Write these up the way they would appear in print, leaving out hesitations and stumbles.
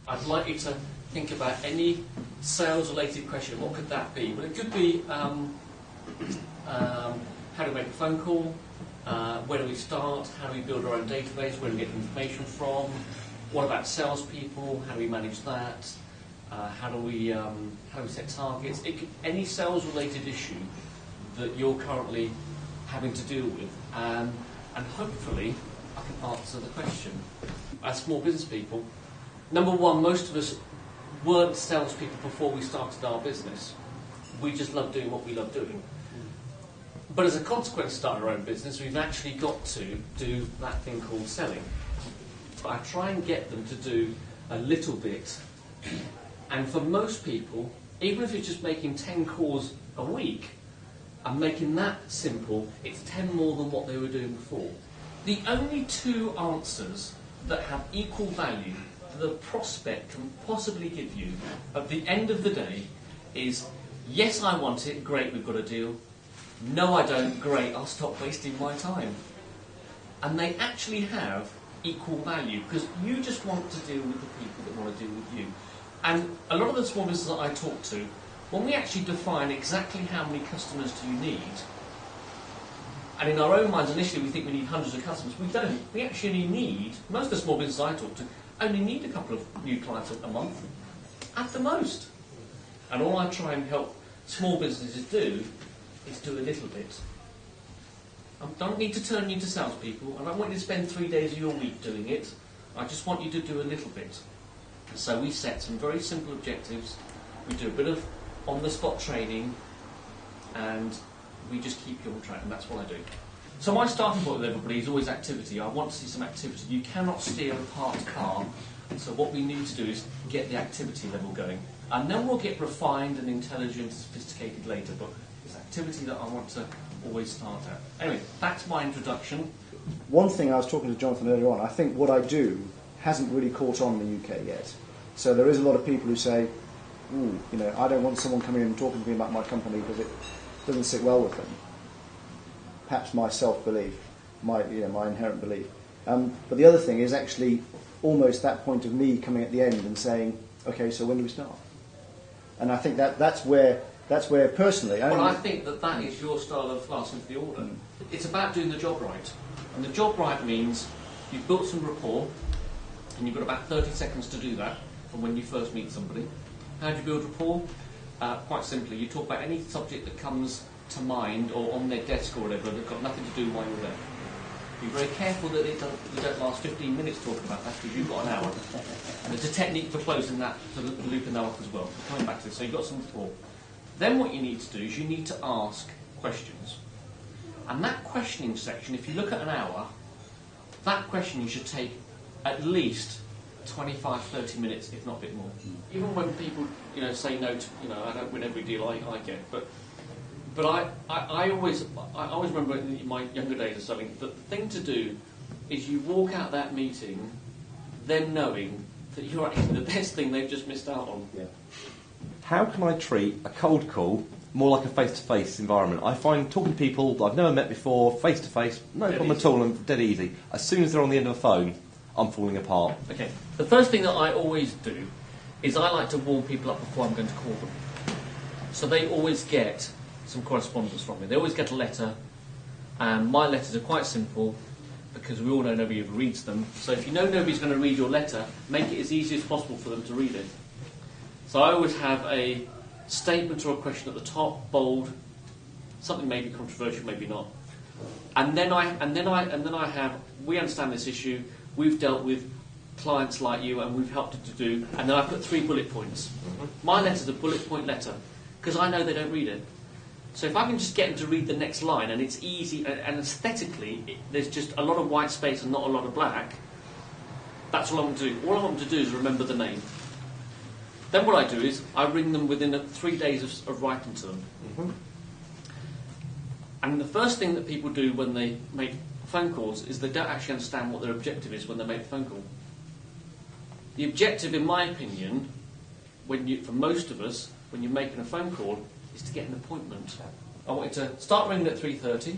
I'd like you to think about any sales-related question. What could that be? Well, it could be how do we make a phone call? Where do we start? How do we build our own database? Where do we get information from? What about salespeople? How do we manage that? How do we set targets? Any sales-related issue that you're currently having to deal with, and hopefully I can answer the question. As small business people, number one, most of us weren't salespeople before we started our business. We just love doing what we love doing. But as a consequence of starting our own business, we've actually got to do that thing called selling. But I try and get them to do a little bit. And for most people, even if it's just making 10 calls a week, and making that simple, it's 10 more than what they were doing before. The only two answers that have equal value that the prospect can possibly give you at the end of the day is, yes, I want it, great, we've got a deal. No, I don't, great, I'll stop wasting my time. And they actually have equal value, because you just want to deal with the people that want to deal with you. And a lot of the small businesses that I talk to, when we actually define exactly how many customers do you need, and in our own minds initially we think we need hundreds of customers, we don't. We actually need, most of the small businesses I talk to, only need a couple of new clients a month, at the most. And all I try and help small businesses do is do a little bit. I don't need to turn you into salespeople. I don't want you to spend 3 days of your week doing it. I just want you to do a little bit. So we set some very simple objectives. We do a bit of on-the-spot training, and we just keep you on track, and that's what I do. So my starting point with everybody is always activity. I want to see some activity. You cannot steer a parked car, so what we need to do is get the activity level going. And then we'll get refined and intelligent, sophisticated later, but it's activity that I want to always start at. Anyway, that's my introduction. One thing I was talking to Jonathan earlier on, I think what I do hasn't really caught on in the UK yet. So there is a lot of people who say, ooh, you know, I don't want someone coming in and talking to me about my company because it doesn't sit well with them. Perhaps my self-belief, my inherent belief. But the other thing is actually almost that point of me coming at the end and saying, okay, so when do we start? And I think that's where personally... I think that is your style of asking for the order. It's about doing the job right. And the job right means you've built some rapport, and you've got about 30 seconds to do that from when you first meet somebody. How do you build rapport? Quite simply, you talk about any subject that comes to mind or on their desk or whatever that's got nothing to do while you're there. Be very careful that you don't last 15 minutes talking about that, because you've got an hour. And there's a technique for closing that, for looping that off as well. Coming back to this, so you've got some rapport. Then what you need to do is you need to ask questions. And that questioning section, if you look at an hour, that questioning should take at least 25, 30 minutes, if not a bit more. Even when people, say no to, I don't win every deal I get, but I always remember in my younger days or something, that the thing to do is you walk out that meeting, then knowing that you're actually the best thing they've just missed out on. Yeah. How can I treat a cold call more like a face-to-face environment? I find talking to people that I've never met before, face-to-face, no problem at all, and dead easy. As soon as they're on the end of the phone, I'm falling apart. Okay. The first thing that I always do is I like to warm people up before I'm going to call them. So they always get some correspondence from me. They always get a letter, and my letters are quite simple because we all know nobody ever reads them. So if you know nobody's going to read your letter, make it as easy as possible for them to read it. So I always have a statement or a question at the top, bold, something maybe controversial, maybe not. And then I have, we understand this issue, we've dealt with clients like you and we've helped to do, and then I put 3 bullet points. My letter's a bullet point letter, because I know they don't read it. So if I can just get them to read the next line, and it's easy, and aesthetically, there's just a lot of white space and not a lot of black, that's all I want to do. All I want them to do is remember the name. Then what I do is, I ring them within 3 days of writing to them. And the first thing that people do when they make phone calls is they don't actually understand what their objective is when they make the phone call. The objective, in my opinion, for most of us, when you're making a phone call, is to get an appointment. I want you to start ringing at 3:30.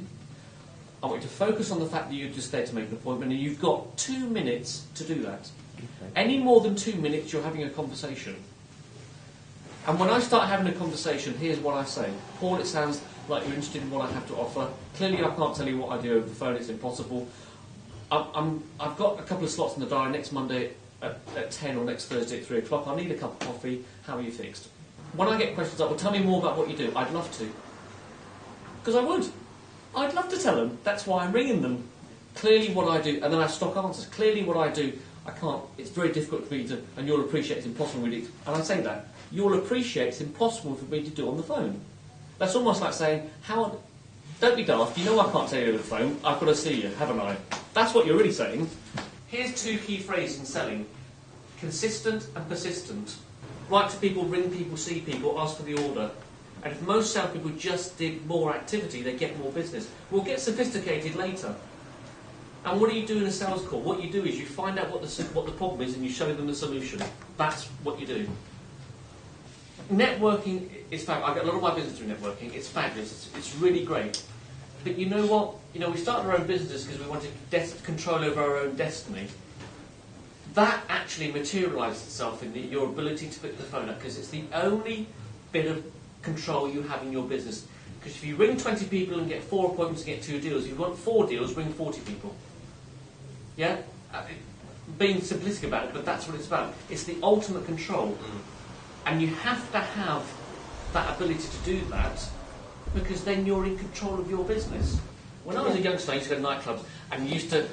I want you to focus on the fact that you're just there to make an appointment, and you've got 2 minutes to do that. Okay. Any more than 2 minutes, you're having a conversation. And when I start having a conversation, here's what I say. Paul, it sounds like you're interested in what I have to offer. Clearly, I can't tell you what I do over the phone. It's impossible. I've got a couple of slots in the diary next Monday at 10 or next Thursday at 3 o'clock. I need a cup of coffee. How are you fixed? When I get questions like, well, tell me more about what you do, I'd love to. Because I would. I'd love to tell them. That's why I'm ringing them. Clearly what I do, and then I have stock answers. Clearly what I do, I can't, it's very difficult for me to, and you'll appreciate it's impossible for me to, and I say that, you'll appreciate it's impossible for me to do on the phone. That's almost like saying, Howard, don't be daft, you know I can't tell you over the phone, I've got to see you, haven't I? That's what you're really saying. Here's 2 key phrases in selling. Consistent and persistent. Write to people, ring people, see people, ask for the order. And if most salespeople just did more activity, they get more business. We'll get sophisticated later. And what do you do in a sales call? What you do is you find out what the problem is and you show them the solution. That's what you do. Networking is fabulous. I get a lot of my business through networking. It's fabulous. It's really great. But you know what? You know, we started our own businesses because we wanted control over our own destiny. That actually materialised itself in your ability to pick the phone up, because it's the only bit of control you have in your business. Because if you ring 20 people and get 4 appointments and get 2 deals, if you want 4 deals, ring 40 people. Yeah? Being simplistic about it, but that's what it's about. It's the ultimate control. And you have to have that ability to do that, because then you're in control of your business. When I was a youngster, I used to go to nightclubs and used to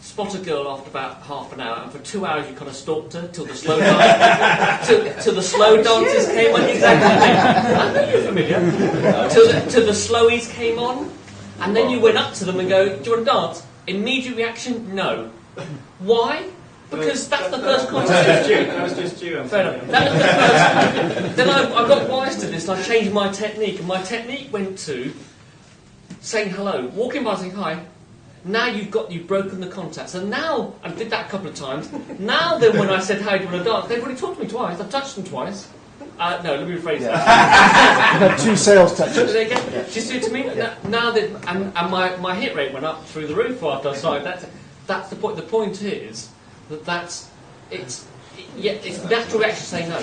spot a girl after about half an hour, and for 2 hours you kind of stalked her till the slow till the slow dances came on. Exactly. I know you're familiar. Till the slowies came on, and then you went up to them and go, "Do you want to dance?" Immediate reaction, no. Why? Because that's the first contact. That was just you. Fair enough. That was the first. Then I got wise to this, and I changed my technique. And my technique went to saying hello, walking by, saying hi. Now you've broken the contact. So now, I did that a couple of times. Now then, when I said, "How do you want to dance?" They've already talked to me twice. I've touched them twice. No, let me rephrase that. You've had 2 sales touches. There you go. Just do it to me. Yeah. Now that, and my hit rate went up through the roof after I started. That's the point. The point is it's natural reaction to say no.